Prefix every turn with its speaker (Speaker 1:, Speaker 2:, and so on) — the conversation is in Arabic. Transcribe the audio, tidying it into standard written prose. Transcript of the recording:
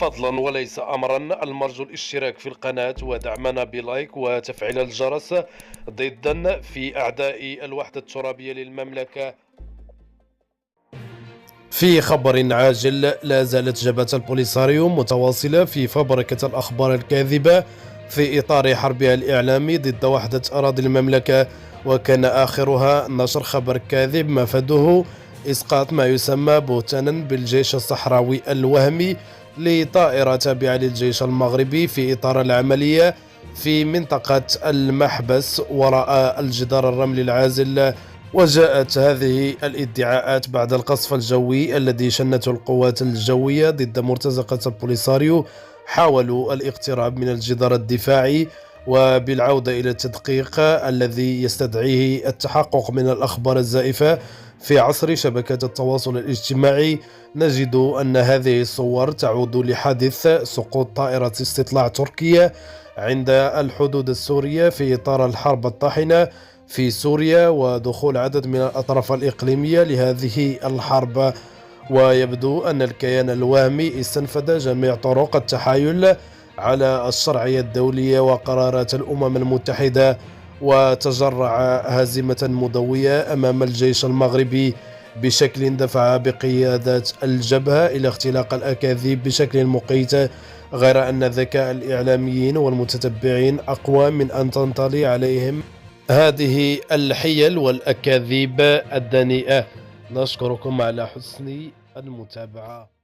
Speaker 1: فضلا وليس أمرا، المرجو الاشتراك في القناة ودعمنا بلايك وتفعيل الجرس ضدا في أعداء الوحدة الترابية للمملكة. في خبر عاجل، لا زالت جبهة البوليساريو متواصلة في فبركة الأخبار الكاذبة في إطار حربها الإعلامي ضد وحدة أراضي المملكة، وكان آخرها نشر خبر كاذب مفاده إسقاط ما يسمى بهتانا بالجيش الصحراوي الوهمي لطائرة تابعة للجيش المغربي في إطار العملية في منطقة المحبس وراء الجدار الرملي العازل. وجاءت هذه الادعاءات بعد القصف الجوي الذي شنته القوات الجوية ضد مرتزقة البوليساريو. حاولوا الاقتراب من الجدار الدفاعي، وبالعودة إلى التدقيق الذي يستدعيه التحقق من الأخبار الزائفة في عصر شبكات التواصل الاجتماعي، نجد أن هذه الصور تعود لحادث سقوط طائرة استطلاع تركية عند الحدود السورية في إطار الحرب الطاحنة في سوريا ودخول عدد من الأطراف الإقليمية لهذه الحرب. ويبدو أن الكيان الوهمي استنفذ جميع طرق التحايل على الشرعية الدولية وقرارات الأمم المتحدة، وتجرع هزيمة مدوية أمام الجيش المغربي بشكل دفع بقيادة الجبهة إلى اختلاق الأكاذيب بشكل مقيت، غير أن ذكاء الإعلاميين والمتتبعين أقوى من أن تنطلي عليهم هذه الحيل والأكاذيب الدنيئة. نشكركم على حسن المتابعة.